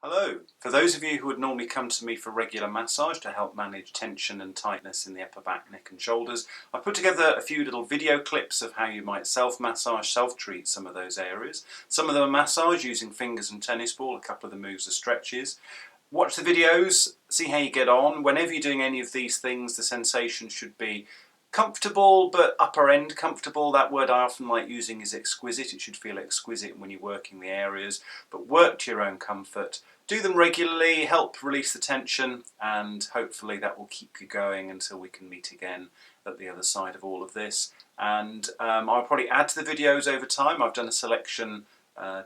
Hello. For those of you who would normally come to me for regular massage to help manage tension and tightness in the upper back, neck and shoulders, I've put together a few little video clips of how you might self-massage, self-treat some of those areas. Some of them are massage using fingers and tennis ball, a couple of the moves are stretches. Watch the videos, see how you get on. Whenever you're doing any of these things, the sensation should be comfortable, but upper end comfortable. That word I often like using is exquisite. It should feel exquisite when you're working the areas, but work to your own comfort. Do them regularly, help release the tension, and hopefully that will keep you going until we can meet again at the other side of all of this. And I'll probably add to the videos over time. I've done a selection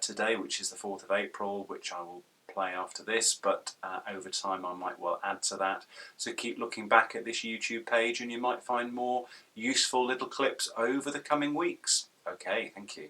today, which is the 4th of April, which I will play after this, but over time I might well add to that. So keep looking back at this YouTube page and you might find more useful little clips over the coming weeks. Okay, thank you.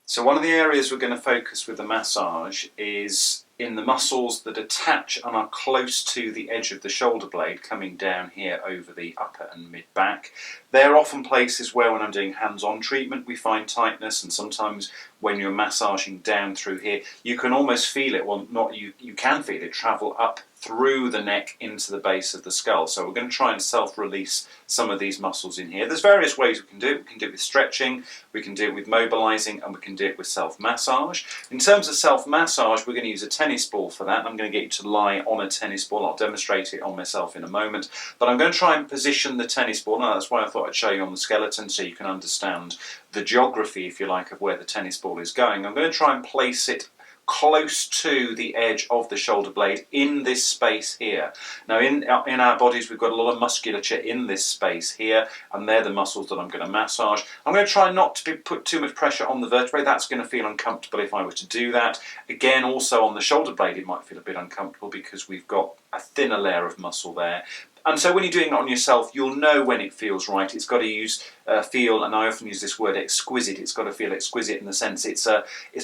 So one of the areas we're going to focus with the massage is in the muscles that attach and are close to the edge of the shoulder blade, coming down here over the upper and mid back. They're often places where when I'm doing hands-on treatment we find tightness, and sometimes when you're massaging down through here you can almost feel it, well not you can feel it travel up through the neck into the base of the skull. So we're going to try and self-release some of these muscles in here. There's various ways we can do it. We can do it with stretching, we can do it with mobilizing, and we can do it with self-massage. In terms of self-massage, we're going to use a tennis ball for that. I'm going to get you to lie on a tennis ball. I'll demonstrate it on myself in a moment, but I'm going to try and position the tennis ball. Now that's why I thought I'd show you on the skeleton so you can understand the geography, if you like, of where the tennis ball is going. I'm going to try and place it close to the edge of the shoulder blade in this space here. Now in our bodies we've got a lot of musculature in this space here, and they're the muscles that I'm going to massage. I'm going to try not to put too much pressure on the vertebrae. That's going to feel uncomfortable if I were to do that. Again, also on the shoulder blade it might feel a bit uncomfortable because we've got a thinner layer of muscle there. And so when you're doing it on yourself, you'll know when it feels right. It's got to use feel, and I often use this word exquisite. It's got to feel exquisite in the sense it's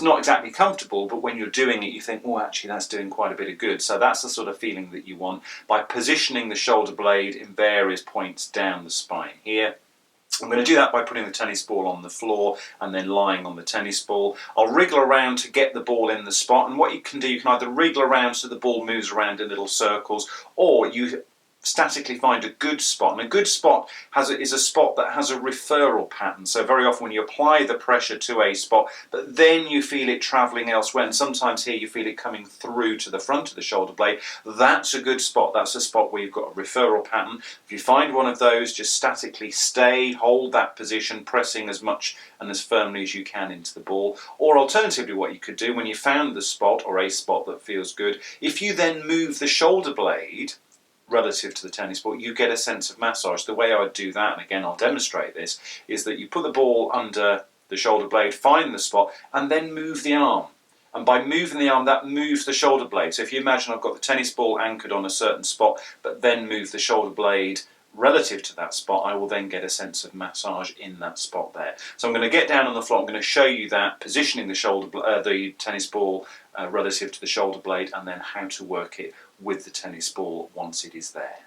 not exactly comfortable, but when you're doing it, you think, oh, actually, that's doing quite a bit of good. So that's the sort of feeling that you want by positioning the shoulder blade in various points down the spine here. I'm going to do that by putting the tennis ball on the floor and then lying on the tennis ball. I'll wriggle around to get the ball in the spot, and what you can do, you can either wriggle around so the ball moves around in little circles, or you statically find a good spot. And a good spot is a spot that has a referral pattern. So very often when you apply the pressure to a spot, but then you feel it travelling elsewhere, and sometimes here you feel it coming through to the front of the shoulder blade, that's a good spot. That's a spot where you've got a referral pattern. If you find one of those, just statically stay, hold that position, pressing as much and as firmly as you can into the ball. Or alternatively, what you could do when you found the spot or a spot that feels good, if you then move the shoulder blade relative to the tennis ball, you get a sense of massage. The way I would do that, and again I'll demonstrate this, is that you put the ball under the shoulder blade, find the spot, and then move the arm. And by moving the arm, that moves the shoulder blade. So if you imagine I've got the tennis ball anchored on a certain spot, but then move the shoulder blade relative to that spot, I will then get a sense of massage in that spot there. So I'm going to get down on the floor, I'm going to show you that, positioning the tennis ball relative to the shoulder blade, and then how to work it with the tennis ball once it is there.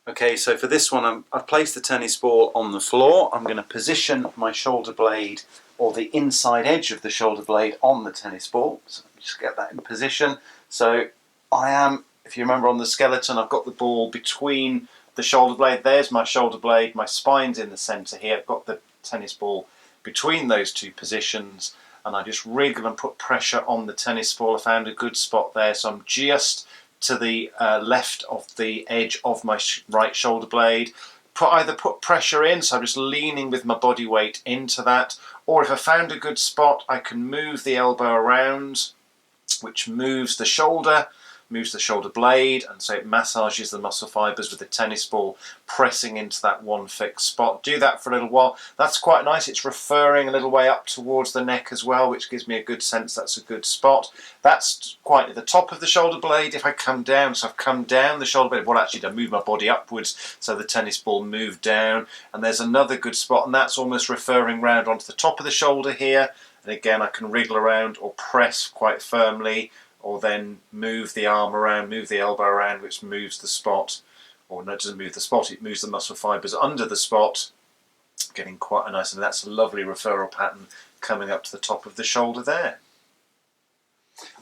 Okay, so for this one I've placed the tennis ball on the floor. I'm going to position my shoulder blade, or the inside edge of the shoulder blade, on the tennis ball. So just get that in position. So I am, if you remember on the skeleton, I've got the ball between the shoulder blade. There's my shoulder blade, my spine's in the centre here. I've got the tennis ball between those two positions, and I just wriggle and put pressure on the tennis ball. I found a good spot there, so I'm just to the left of the edge of my right shoulder blade. Either put pressure in, so I'm just leaning with my body weight into that, or if I found a good spot, I can move the elbow around, which moves the shoulder blade, and so it massages the muscle fibres with the tennis ball pressing into that one fixed spot. Do that for a little while. That's quite nice. It's referring a little way up towards the neck as well, which gives me a good sense that's a good spot. That's quite at the top of the shoulder blade. If I come down, so I've come down the shoulder blade, well actually I move my body upwards so the tennis ball moved down, and there's another good spot, and that's almost referring round onto the top of the shoulder here. And again I can wriggle around or press quite firmly, or then move the arm around, move the elbow around, which moves the spot. Or no, it doesn't move the spot, it moves the muscle fibres under the spot, getting quite a nice, and that's a lovely referral pattern coming up to the top of the shoulder there.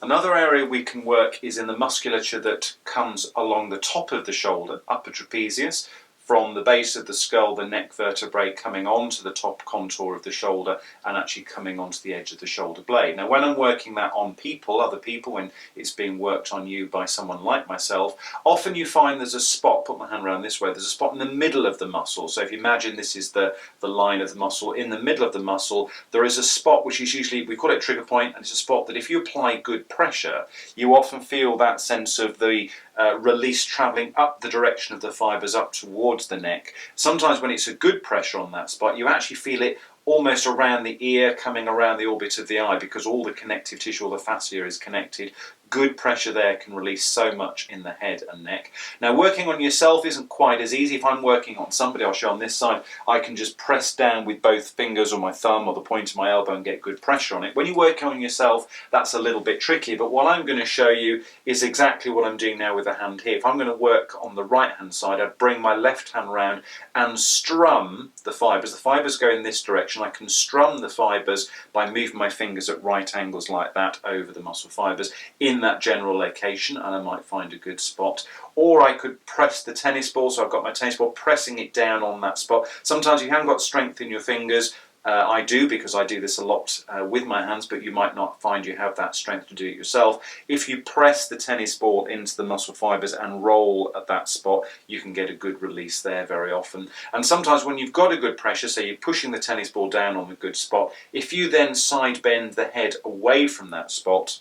Another area we can work is in the musculature that comes along the top of the shoulder, upper trapezius, from the base of the skull, the neck vertebrae coming onto the top contour of the shoulder and actually coming onto the edge of the shoulder blade. Now when I'm working that on people, other people, when it's being worked on you by someone like myself, often you find there's a spot, put my hand around this way, there's a spot in the middle of the muscle. So if you imagine this is the line of the muscle, in the middle of the muscle there is a spot which is usually, we call it trigger point, and it's a spot that if you apply good pressure, you often feel that sense of the release travelling up the direction of the fibres up towards the neck. Sometimes when it's a good pressure on that spot, you actually feel it almost around the ear, coming around the orbit of the eye, because all the connective tissue, all the fascia is connected. Good pressure there can release so much in the head and neck. Now working on yourself isn't quite as easy. If I'm working on somebody, I'll show on this side, I can just press down with both fingers or my thumb or the point of my elbow and get good pressure on it. When you work on yourself, that's a little bit tricky, but what I'm going to show you is exactly what I'm doing now with the hand here. If I'm going to work on the right hand side, I bring my left hand round and strum the fibres. The fibres go in this direction. I can strum the fibres by moving my fingers at right angles like that over the muscle fibres in that general location, and I might find a good spot. Or I could press the tennis ball, so I've got my tennis ball, pressing it down on that spot. Sometimes you haven't got strength in your fingers. I do, because I do this a lot with my hands, but you might not find you have that strength to do it yourself. If you press the tennis ball into the muscle fibres and roll at that spot, you can get a good release there very often. And sometimes when you've got a good pressure, so you're pushing the tennis ball down on a good spot, if you then side bend the head away from that spot,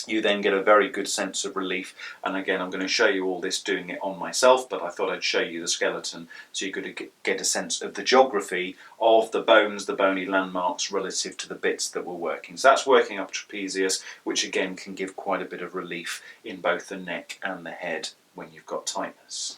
you then get a very good sense of relief. And again, I'm going to show you all this doing it on myself, but I thought I'd show you the skeleton so you could get a sense of the geography of the bones, the bony landmarks relative to the bits that we're working. So that's working up trapezius, which again can give quite a bit of relief in both the neck and the head when you've got tightness.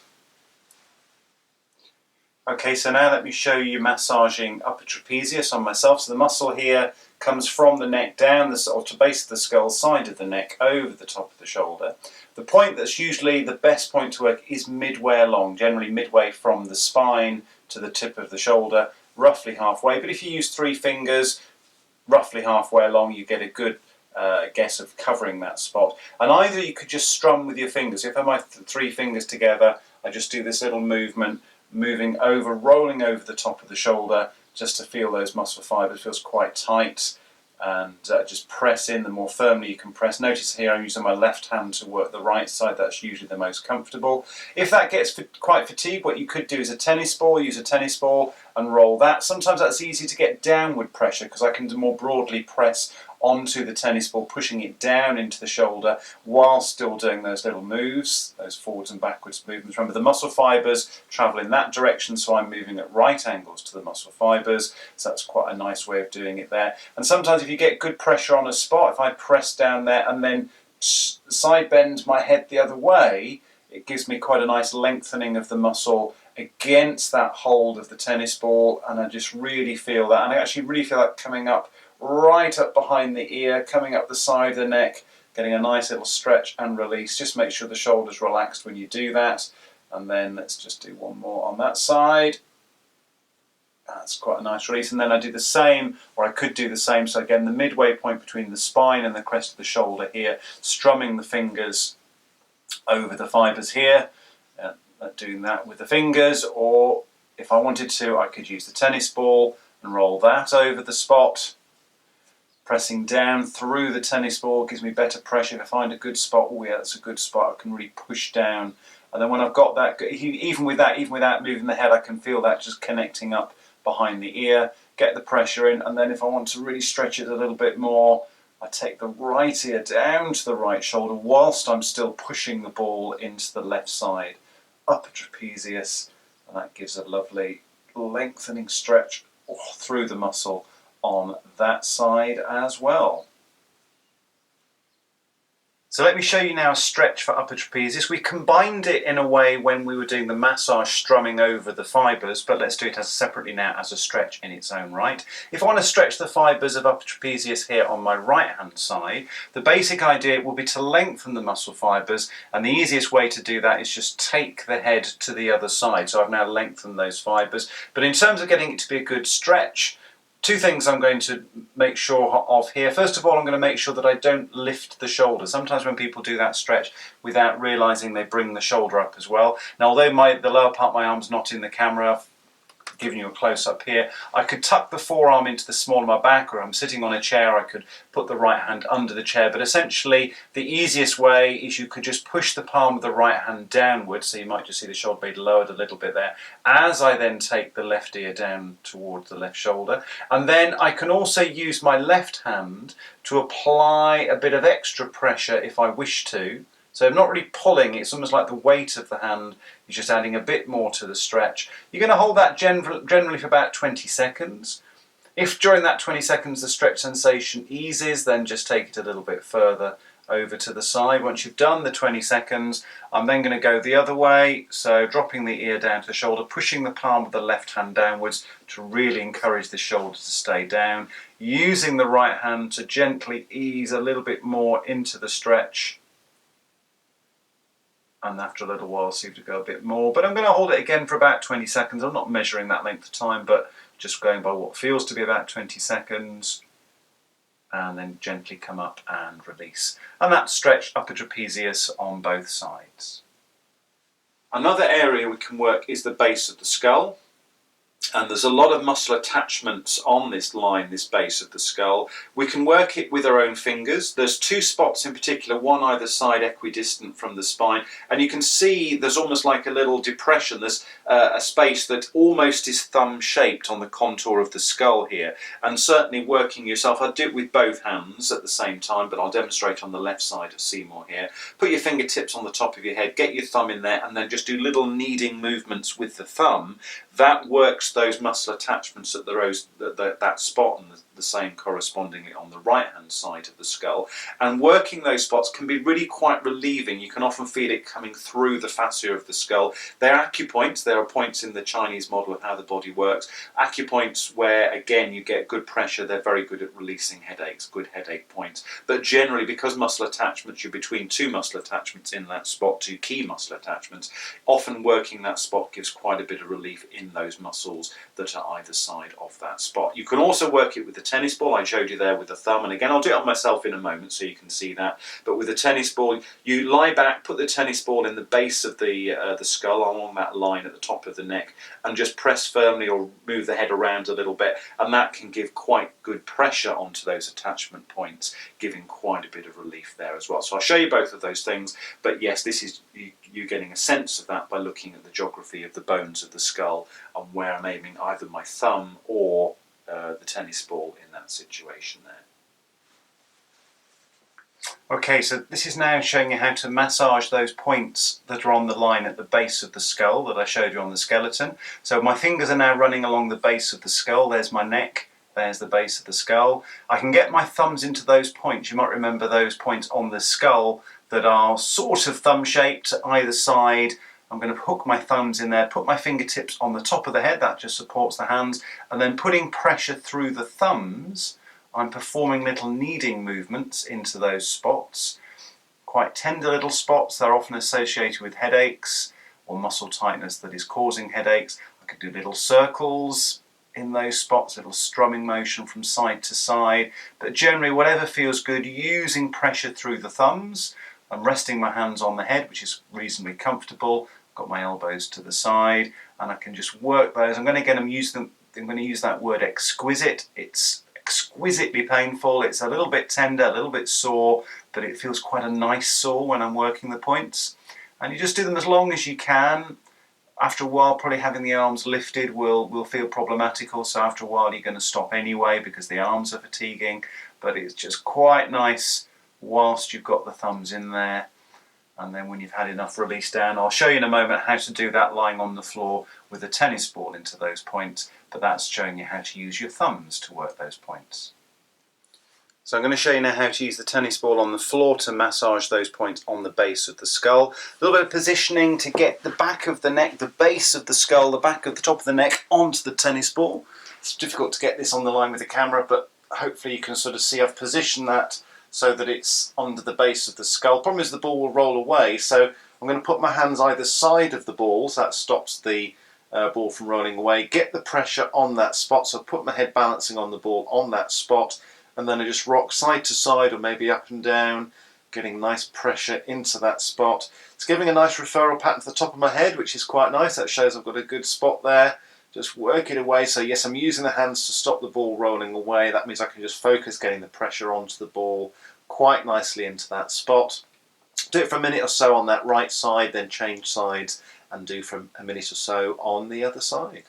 Okay, so now let me show you massaging upper trapezius on myself. So the muscle here comes from the neck down, or to base of the skull, side of the neck, over the top of the shoulder. The point that's usually the best point to work is midway along, generally midway from the spine to the tip of the shoulder, roughly halfway. But if you use 3 fingers, roughly halfway along, you get a good guess of covering that spot. And either you could just strum with your fingers. If I have my 3 fingers together, I just do this little movement, moving over, rolling over the top of the shoulder, just to feel those muscle fibres. It feels quite tight, and just press in. The more firmly you can press. Notice here I'm using my left hand to work the right side. That's usually the most comfortable. If that gets quite fatigued, what you could do is a tennis ball. Use a tennis ball and roll that. Sometimes that's easy to get downward pressure, because I can more broadly press onto the tennis ball, pushing it down into the shoulder while still doing those little moves, those forwards and backwards movements. Remember, the muscle fibres travel in that direction, so I'm moving at right angles to the muscle fibres, so that's quite a nice way of doing it there. And sometimes if you get good pressure on a spot, if I press down there and then side bend my head the other way, it gives me quite a nice lengthening of the muscle against that hold of the tennis ball, and I just really feel that, and I actually really feel that coming up right up behind the ear, coming up the side of the neck, getting a nice little stretch and release. Just make sure the shoulder's relaxed when you do that. And then let's just do one more on that side. That's quite a nice release. And then I do the same, or I could do the same. So again, the midway point between the spine and the crest of the shoulder here, strumming the fingers over the fibres here, doing that with the fingers. Or if I wanted to, I could use the tennis ball and roll that over the spot. Pressing down through the tennis ball gives me better pressure. If I find a good spot, oh yeah, that's a good spot, I can really push down. And then when I've got that, even without moving the head, I can feel that just connecting up behind the ear, get the pressure in, and then if I want to really stretch it a little bit more, I take the right ear down to the right shoulder whilst I'm still pushing the ball into the left side, upper trapezius, and that gives a lovely lengthening stretch through the muscle on that side as well. So let me show you now a stretch for upper trapezius. We combined it in a way when we were doing the massage strumming over the fibres, but let's do it separately now as a stretch in its own right. If I want to stretch the fibres of upper trapezius here on my right hand side, the basic idea will be to lengthen the muscle fibres, and the easiest way to do that is just take the head to the other side. So I've now lengthened those fibres, but in terms of getting it to be a good stretch, Two things I'm going to make sure of here. First of all, I'm going to make sure that I don't lift the shoulder. Sometimes when people do that stretch without realising, they bring the shoulder up as well. Now, although the lower part of my arm's not in the camera, giving you a close-up here, I could tuck the forearm into the small of my back, or I'm sitting on a chair, I could put the right hand under the chair, but essentially the easiest way is you could just push the palm of the right hand downwards, so you might just see the shoulder blade lowered a little bit there, as I then take the left ear down towards the left shoulder. And then I can also use my left hand to apply a bit of extra pressure if I wish to. So I'm not really pulling, it's almost like the weight of the hand is just adding a bit more to the stretch. You're going to hold that generally for about 20 seconds. If during that 20 seconds the stretch sensation eases, then just take it a little bit further over to the side. Once you've done the 20 seconds, I'm then going to go the other way, so dropping the ear down to the shoulder, pushing the palm of the left hand downwards to really encourage the shoulder to stay down, using the right hand to gently ease a little bit more into the stretch. And after a little while seem to go a bit more, but I'm going to hold it again for about 20 seconds. I'm not measuring that length of time, but just going by what feels to be about 20 seconds, and then gently come up and release. And that's stretch upper trapezius on both sides. Another area we can work is the base of the skull. And there's a lot of muscle attachments on this line, this base of the skull. We can work it with our own fingers. There's two spots in particular, one either side equidistant from the spine, and you can see there's almost like a little depression. There's a space that almost is thumb shaped on the contour of the skull here. And certainly working yourself, I'll do it with both hands at the same time, but I'll demonstrate on the left side of Seymour here. Put your fingertips on the top of your head, get your thumb in there, and then just do little kneading movements with the thumb. That works those muscle attachments at that spot, and the same correspondingly on the right hand side of the skull. And working those spots can be really quite relieving. You can often feel it coming through the fascia of the skull. They're acupoints. There are points in the Chinese model of how the body works. Acupoints where, again, you get good pressure. They're very good at releasing headaches, good headache points. But generally, because muscle attachments, you're between two muscle attachments in that spot, two key muscle attachments, often working that spot gives quite a bit of relief in those muscles that are either side of that spot. You can also work it with the tennis ball. I showed you there with the thumb, and again I'll do it on myself in a moment so you can see that. But with the tennis ball, you lie back, put the tennis ball in the base of the skull along that line at the top of the neck, and just press firmly or move the head around a little bit, and that can give quite good pressure onto those attachment points, giving quite a bit of relief there as well. So I'll show you both of those things, but yes, this is you getting a sense of that by looking at the geography of the bones of the skull and where I'm aiming either my thumb or the tennis ball in that situation there. Okay, so this is now showing you how to massage those points that are on the line at the base of the skull that I showed you on the skeleton. So my fingers are now running along the base of the skull. There's my neck, there's the base of the skull. I can get my thumbs into those points. You might remember those points on the skull that are sort of thumb-shaped either side. I'm going to hook my thumbs in there, put my fingertips on the top of the head, that just supports the hands, and then putting pressure through the thumbs, I'm performing little kneading movements into those spots. Quite tender little spots, they're often associated with headaches or muscle tightness that is causing headaches. I could do little circles in those spots, little strumming motion from side to side, but generally whatever feels good, using pressure through the thumbs. I'm resting my hands on the head, which is reasonably comfortable. I've got my elbows to the side, and I can just work those. I'm going to use that word exquisite. It's exquisitely painful. It's a little bit tender, a little bit sore, but it feels quite a nice sore when I'm working the points. And you just do them as long as you can. After a while, probably having the arms lifted will feel problematical, so after a while you're going to stop anyway because the arms are fatiguing, but it's just quite nice whilst you've got the thumbs in there. And then when you've had enough release down, I'll show you in a moment how to do that lying on the floor with a tennis ball into those points, but that's showing you how to use your thumbs to work those points. So I'm going to show you now how to use the tennis ball on the floor to massage those points on the base of the skull. A little bit of positioning to get the back of the neck, the base of the skull, the back of the top of the neck onto the tennis ball. It's difficult to get this on the line with the camera, but hopefully you can sort of see I've positioned that so that it's under the base of the skull. Problem is the ball will roll away, so I'm going to put my hands either side of the ball, so that stops the ball from rolling away. Get the pressure on that spot, so put my head balancing on the ball on that spot, and then I just rock side to side or maybe up and down, getting nice pressure into that spot. It's giving a nice referral pattern to the top of my head, which is quite nice. That shows I've got a good spot there. Just work it away. So yes, I'm using the hands to stop the ball rolling away. That means I can just focus getting the pressure onto the ball quite nicely into that spot. Do it for a minute or so on that right side, then change sides and do for a minute or so on the other side.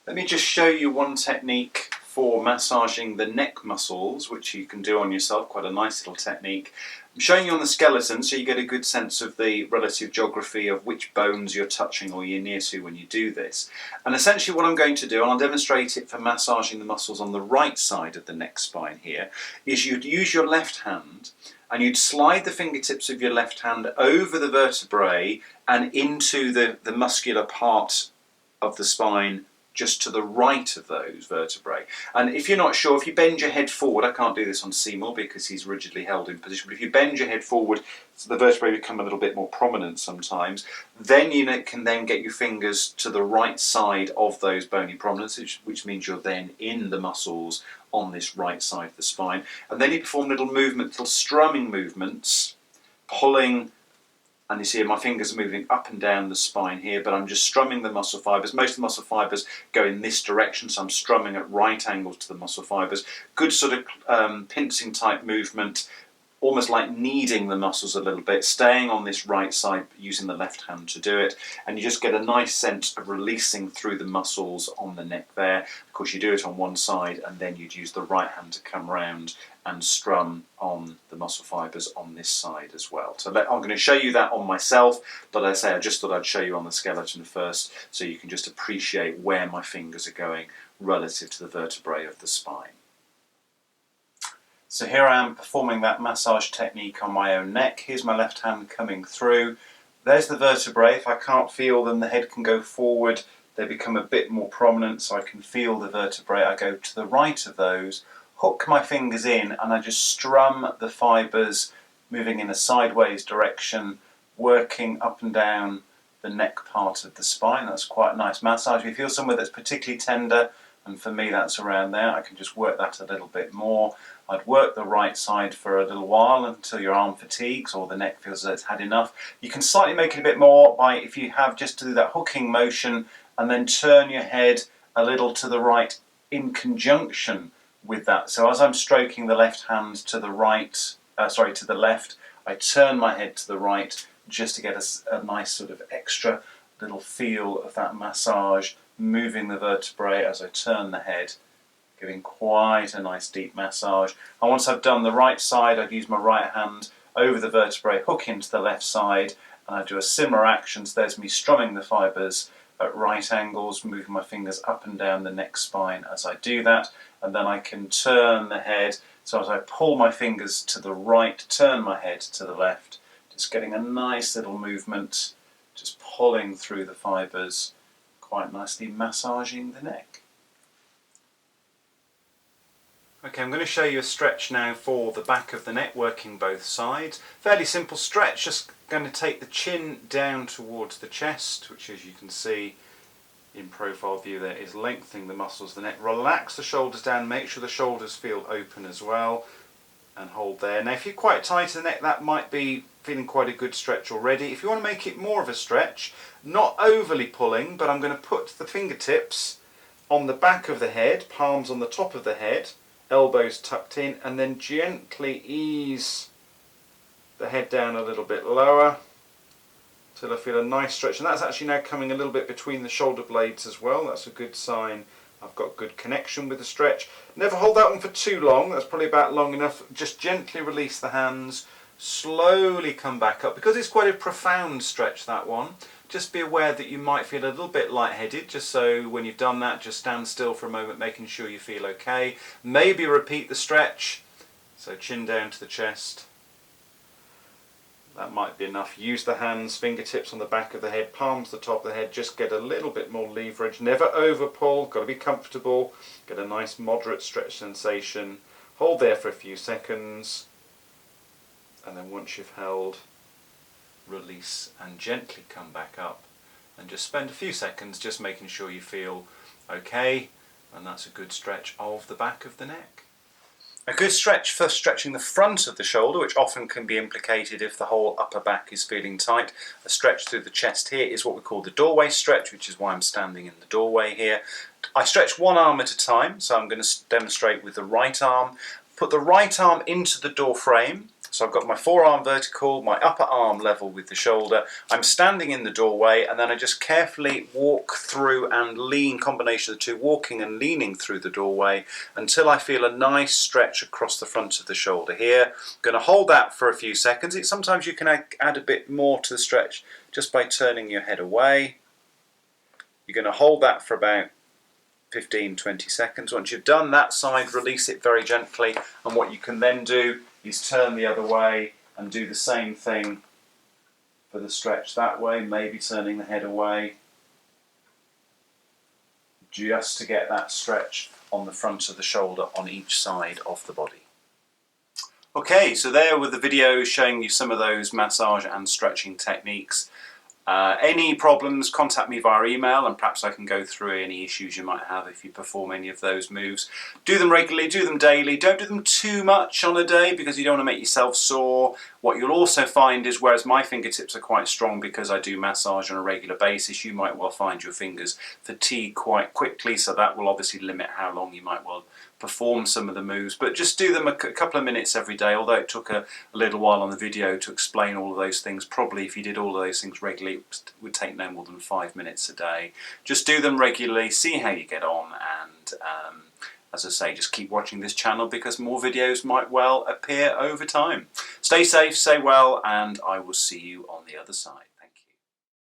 Let me just show you one technique for massaging the neck muscles, which you can do on yourself, quite a nice little technique. I'm showing you on the skeleton so you get a good sense of the relative geography of which bones you're touching or you're near to when you do this. And essentially what I'm going to do, and I'll demonstrate it for massaging the muscles on the right side of the neck spine here, is you'd use your left hand and you'd slide the fingertips of your left hand over the vertebrae and into the muscular part of the spine just to the right of those vertebrae. And if you're not sure, if you bend your head forward, I can't do this on Seymour because he's rigidly held in position, but if you bend your head forward so the vertebrae become a little bit more prominent sometimes, then you can then get your fingers to the right side of those bony prominences, which means you're then in the muscles on this right side of the spine. And then you perform little movements, little strumming movements, pulling. And you see my fingers are moving up and down the spine here, but I'm just strumming the muscle fibres. Most of the muscle fibres go in this direction, so I'm strumming at right angles to the muscle fibres. Good sort of pincing type movement, almost like kneading the muscles a little bit, staying on this right side, using the left hand to do it. And you just get a nice sense of releasing through the muscles on the neck there. Of course, you do it on one side, and then you'd use the right hand to come round and strum on the muscle fibres on this side as well. So I'm going to show you that on myself, but as I say, I just thought I'd show you on the skeleton first so you can just appreciate where my fingers are going relative to the vertebrae of the spine. So here I am performing that massage technique on my own neck. Here's my left hand coming through. There's the vertebrae. If I can't feel them, the head can go forward. They become a bit more prominent so I can feel the vertebrae. I go to the right of those, hook my fingers in, and I just strum the fibres moving in a sideways direction, working up and down the neck part of the spine. That's quite a nice massage. If you feel somewhere that's particularly tender, and for me that's around there, I can just work that a little bit more. I'd work the right side for a little while until your arm fatigues or the neck feels that it's had enough. You can slightly make it a bit more by, if you have, just to do that hooking motion and then turn your head a little to the right in conjunction with that. So as I'm stroking the left hand to the right, to the left, I turn my head to the right just to get a nice sort of extra little feel of that massage, moving the vertebrae as I turn the head, giving quite a nice deep massage. And once I've done the right side, I'd use my right hand over the vertebrae, hook into the left side, and I do a similar action. So there's me strumming the fibres at right angles, moving my fingers up and down the neck spine as I do that, and then I can turn the head. So as I pull my fingers to the right, turn my head to the left, just getting a nice little movement, just pulling through the fibres, quite nicely massaging the neck. Okay, I'm going to show you a stretch now for the back of the neck, working both sides. Fairly simple stretch, just going to take the chin down towards the chest, which as you can see in profile view there is lengthening the muscles of the neck. Relax the shoulders down, make sure the shoulders feel open as well, and hold there. Now if you're quite tight in the neck, that might be feeling quite a good stretch already. If you want to make it more of a stretch, not overly pulling, but I'm going to put the fingertips on the back of the head, palms on the top of the head, elbows tucked in, and then gently ease the head down a little bit lower till I feel a nice stretch. And that's actually now coming a little bit between the shoulder blades as well. That's a good sign I've got good connection with the stretch. Never hold that one for too long. That's probably about long enough. Just gently release the hands, slowly come back up. Because it's quite a profound stretch, that one, just be aware that you might feel a little bit lightheaded, just so when you've done that, just stand still for a moment, making sure you feel okay. Maybe repeat the stretch, so chin down to the chest. That might be enough. Use the hands, fingertips on the back of the head, palms the top of the head, just get a little bit more leverage. Never over pull, got to be comfortable. Get a nice moderate stretch sensation. Hold there for a few seconds, and then once you've held, release and gently come back up and just spend a few seconds just making sure you feel okay, and that's a good stretch of the back of the neck. A good stretch for stretching the front of the shoulder, which often can be implicated if the whole upper back is feeling tight. A stretch through the chest here is what we call the doorway stretch, which is why I'm standing in the doorway here. I stretch one arm at a time, so I'm going to demonstrate with the right arm. Put the right arm into the door frame. So I've got my forearm vertical, my upper arm level with the shoulder. I'm standing in the doorway, and then I just carefully walk through and lean, combination of the two, walking and leaning through the doorway until I feel a nice stretch across the front of the shoulder here. I'm going to hold that for a few seconds. Sometimes you can add a bit more to the stretch just by turning your head away. You're going to hold that for about 15-20 seconds. Once you've done that side, release it very gently, and what you can then do is turn the other way and do the same thing for the stretch that way, maybe turning the head away, just to get that stretch on the front of the shoulder on each side of the body. Okay, so there were the videos showing you some of those massage and stretching techniques. Any problems, contact me via email, and perhaps I can go through any issues you might have if you perform any of those moves. Do them regularly, do them daily. Don't do them too much on a day because you don't want to make yourself sore. What you'll also find is, whereas my fingertips are quite strong because I do massage on a regular basis, you might well find your fingers fatigue quite quickly, so that will obviously limit how long you might well perform some of the moves. But just do them a couple of minutes every day, although it took a little while on the video to explain all of those things. Probably if you did all of those things regularly, it would take no more than 5 minutes a day. Just do them regularly, see how you get on, and as I say, just keep watching this channel because more videos might well appear over time. Stay safe, stay well, and I will see you on the other side.